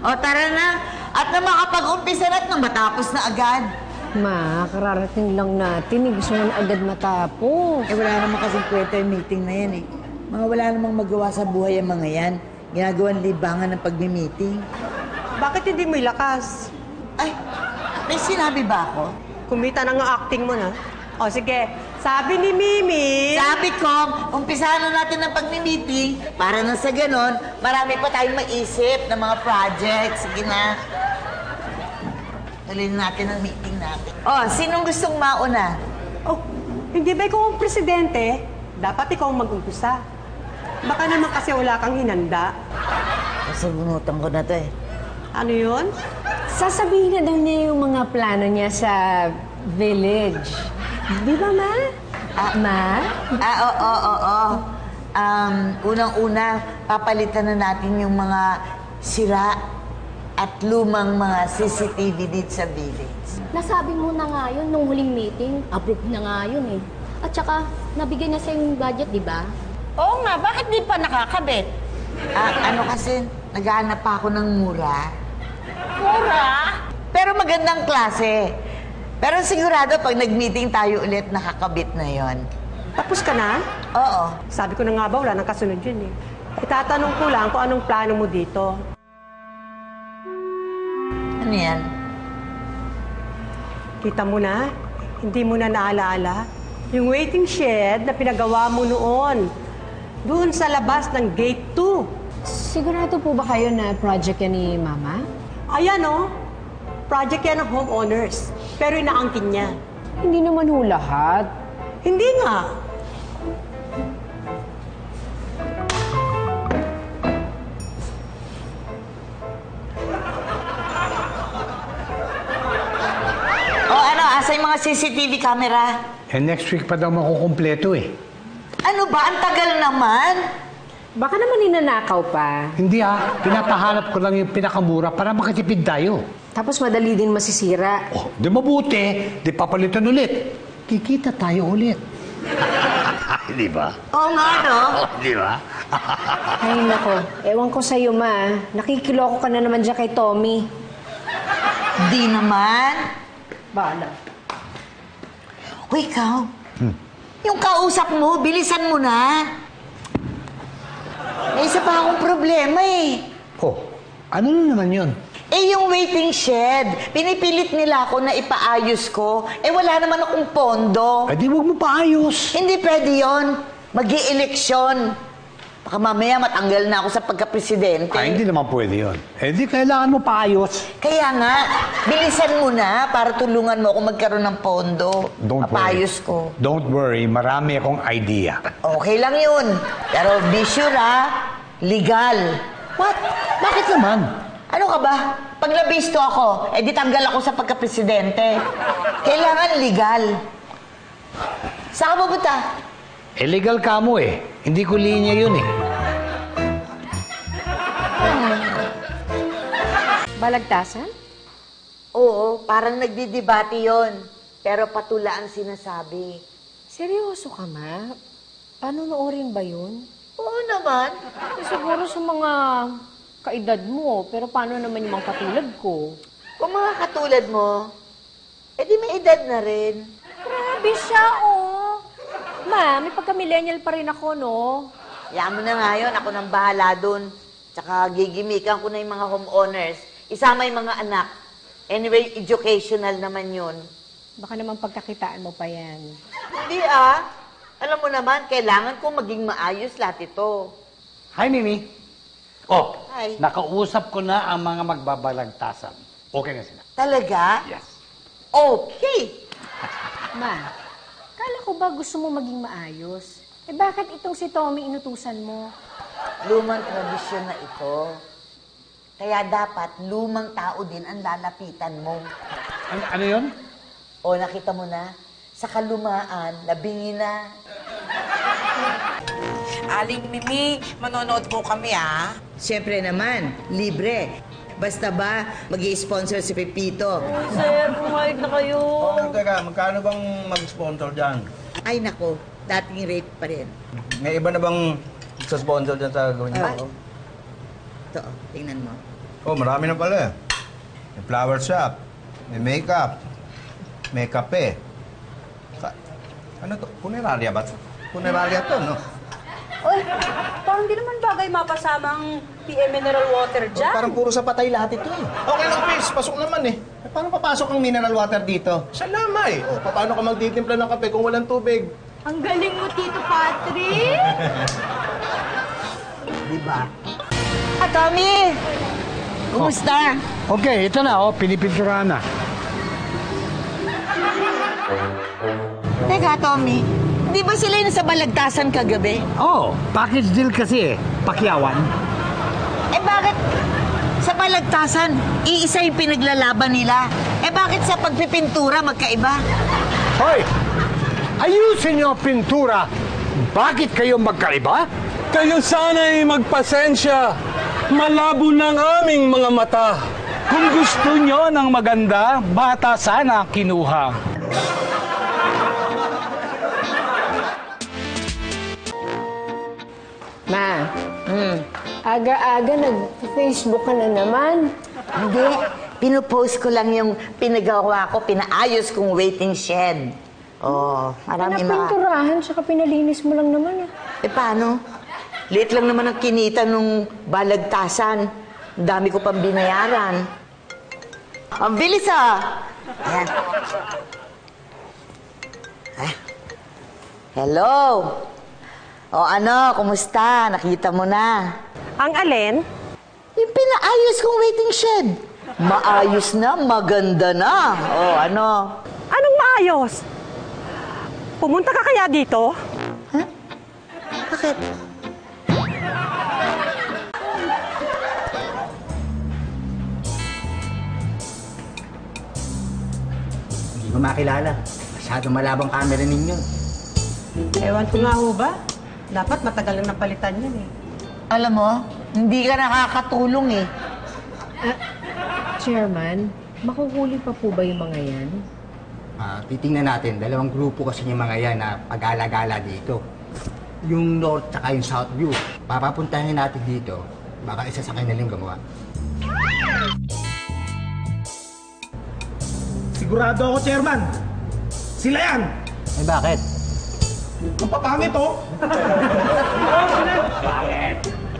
O, tara na. At na makapag-umpisa na at na matapos na agad. Ma, kararating lang natin. Gusto mo na agad matapos. Wala naman kasing kwenta yung meeting na yan eh. Mga wala namang magawa sa buhay ang mga yan. Ginagawan libangan ng pagmi-meeting. Bakit hindi mo ilakas? Ay, may sinabi ba ako? Kumita na nga acting mo na. O sige, sabi ni Mimi... Sabi ko, umpisahan na natin ang pagmi-meeting para na sa ganon, marami pa tayong maisip ng mga projects. Sige na. Tuloy natin ang meeting natin. Oh, sinong gustong mauna? Oh, hindi ba ikaw ang presidente? Dapat ikaw ang mag-umpisa. Baka naman kasi wala kang hinanda. Sabunutan ko na to eh. Ano yun? Sasabihin na daw niya yung mga plano niya sa village. Di ba, Ma? Ma? Oo. Unang-una, papalitan na natin yung mga sira at lumang mga CCTV dito sa village. Nasabi mo na nga yun nung huling meeting. Approved na nga yun eh. At saka, nabigay na sa yung budget, di ba? Oo nga, bakit di pa nakakabit? Kasi, naghahanap pa ako ng mura. Mura? Pero magandang klase. Pero sigurado, pag nag-meeting tayo ulit, nakakabit na yon. Tapos ka na? Oo. Sabi ko na nga ba, wala nang kasunod yun eh. Itatanong ko lang kung anong plano mo dito. Ano yan? Kita mo na? Hindi mo na naalaala? Yung waiting shed na pinagawa mo noon. Doon sa labas ng gate 2. Sigurado po ba kayo na project yan ni Mama? Ayan o. Project yan ng homeowners. Pero inaangkin niya. Hindi naman ho lahat. Hindi nga. Asa yung mga CCTV camera? Next week pa daw makukumpleto eh. Ano ba? Ang tagal naman. Baka naman ninanakaw pa. Hindi pinapahanap ko lang yung pinakamura para makatipid tayo. Tapos madali din masisira. Oh, di mabuti. Di papalitan ulit. Kikita tayo ulit. Di ba? Oo nga, no? Di ba? Ay, nako. Ewan ko sa'yo, Ma. Nakikiloko ka na naman dyan kay Tommy. Di naman. Bahala. Uy, ikaw. Yung kausap mo, bilisan mo na. May isa pa akong problema eh. Oh, ano na naman yun? Yung waiting shed, pinipilit nila ako na ipaayos ko. Wala naman akong pondo. Di wag mo paayos. Hindi pwede yun. Mag-i-eleksyon. Baka mamaya matanggal na ako sa pagka-presidente. Hindi naman pwede yun. Di kailangan mo paayos. Kaya nga, bilisan mo na para tulungan mo ako magkaroon ng pondo. Papayos ko. Don't worry, marami akong idea. Okay lang yun. Pero be sure legal. What? Bakit naman? Ano ka ba? Pag nabisto ako, di tanggal ako sa pagka-presidente. Kailangan legal. Saan ka pupunta? Legal ka mo eh. Hindi ko linya yun eh. Balagtasan? Oo, parang nagdidebate yon. Pero patula ang sinasabi. Seryoso ka, Ma? Panonoorin ba yun? Oo naman. Siguro sa mga kaedad mo, pero paano naman yung mga katulad ko? Kung mga katulad mo, di may edad na rin. Grabe siya, oh! Ma, may pagka-millennial pa rin ako, no? Hayaan mo na ngayon, ako nang bahala dun. Tsaka gigimikan ko na yung mga homeowners. Isama yung mga anak. Anyway, educational naman yun. Baka naman pagkakitaan mo pa yan. Hindi Alam mo naman, kailangan ko maging maayos lahat ito. Hi, Mimi. Oh, Hi. nakausap ko na ang mga magbabalagtasan. Okay na sila. Talaga? Yes. Okay. Ma, kala ko ba gusto mo maging maayos? Bakit itong si Tommy inutusan mo? Lumang tradisyon na ito. Kaya dapat lumang tao din ang lalapitan mo. Ano yun? O, nakita mo na? Sa kalumaan, nabingi na. Aling Mimi, manonood po kami, Siyempre naman, libre. Basta ba, mag-i-sponsor si Pepito? Sir, pumayag na kayo. Teka, magkano bang mag-sponsor dyan? Ay, nako, dating rate pa rin. May iba na bang sa sponsor dyan sa gawin niyo? Ito, tingnan mo. Oh, marami na pala eh. May flower shop, may makeup, may kape. Ano to? Punerarya ba? Punerarya to, no? Uy, parang di naman bagay mapasamang PM mineral water Oh, parang puro sa patay lahat ito eh. Okay lang, Chris. Pasok naman eh. Paano papasok ang mineral water dito? Sa lamay. Oh, paano ka magtitimpla ng kape kung walang tubig? Ang galing mo, Tito Patrick! Diba? Ah, Tommy! Kumusta? Okay, ito na, pinipinturahan na. Teka, Tommy. Di ba sila yung sa balagtasan kagabi? Package deal kasi Pakyawan. Eh bakit sa balagtasan, iisa yung pinaglalaban nila? Eh bakit sa pagpipintura magkaiba? Hoy! Ayusin niyo ang pintura. Bakit kayo magkaiba? Kayo sana'y magpasensya. Malabo ng aming mga mata. Kung gusto nyo ng maganda, bata sana ang kinuha. Ma, aga-aga nag-Facebook ka na naman. Hindi. Pinupost ko lang yung pinagawa ko, pinaayos kong waiting shed. Oh, marami Pinapinturahan, saka pinalinis mo lang naman. Eh, paano? Liit lang naman ang kinita nung balagtasan. Ang dami ko pang binayaran. Ang bilis Ayan. Hello? O ano, kumusta? Nakita mo na. Ang alin? Yung pinaayos kong waiting shed. Maayos na, maganda na. O ano? Anong maayos? Pumunta ka kaya dito? Bakit? Hindi ko makilala. Masyadong malabang camera ninyo. Ewan ko nga ho ba? Dapat matagal na napalitan yan eh. Alam mo, hindi ka nakakatulong eh. Chairman, makuhuli pa po ba yung mga yan? Titingnan natin. Dalawang grupo kasi yung mga yan na pag-alagala dito. Yung North at yung South View. Papapuntahin natin dito. Baka isa sa kanilang gumawa. Sigurado ako, Chairman. Sila yan! Eh bakit? Ang papangit,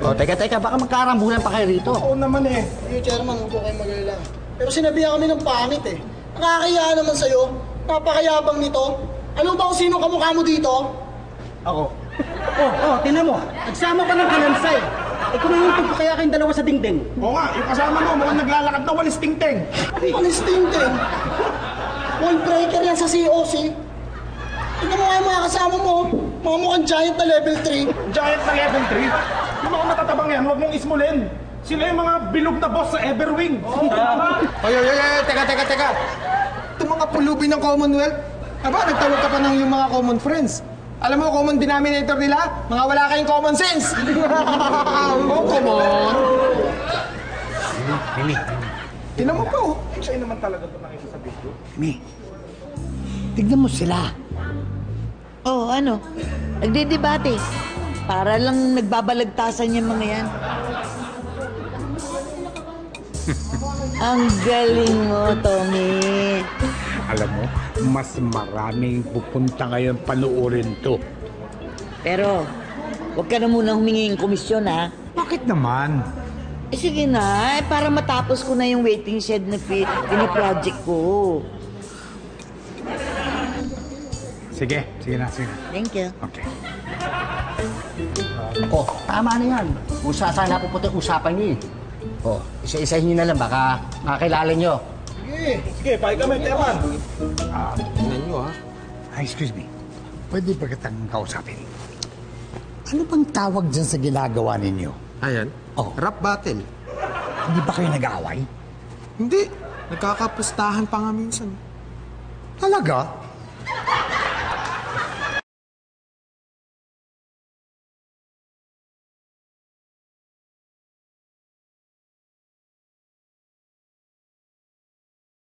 Teka, baka magkarambulan pa kayo rito. Oo naman eh. Yung chairman, huwag ko kayo mag-alala. Pero sinabihan kami ng pangit eh. Nakakaya naman sa'yo. Napakayabang nito. Alam ba kung sino kamukha mo dito? Ako. Tinan mo. Nagsama pa ng kalansay. Ikaw na yung kaya kayong dalawa sa dingding. Oo nga, yung kasama mo, mukhang naglalakad na walis tingting. Walis tingting. Wall breaker yan sa COC. Tingnan mo nga yung mga kasama mo. Mga mukhang giant na level 3. Giant na level 3? Yung mga matatabang yan, huwag mong ismulin. Sila yung mga bilog na boss sa Everwing. Teka. Itong mga pulubi ng Commonwealth. Aba, nagtawag ka pa ng yung mga common friends. Alam mo, common denominator nila? Mga wala kayong common sense. Come on. Mimi. Tinan mo po. Siya naman talaga ito nakita sa video. Mimi, tignan mo sila. Oh, ano? Nagdidebate. Para lang nagbabalagtasan yung mga yan. Ang galing mo, Tommy. Alam mo, mas maraming pupunta ngayon panuorin to. Pero, huwag ka na muna humingi ng komisyon, ha? Bakit naman? Eh, sige na. Para matapos ko na yung waiting shed na pini-project ko. Sige na. Thank you. Okay. Tama na yan. Usa sana pupunta usapan niyo eh. Isa-isahin niyo na lang. Baka makakilala niyo. Sige, pahay kami, Chairman. Excuse me. Pwede ba kitang kausapin? Ano bang tawag dyan sa ginagawa ninyo? Ayan? Rap battle. Hindi ba kayo nag-aaway? Hindi. Nagkakapustahan pa nga minsan. Talaga?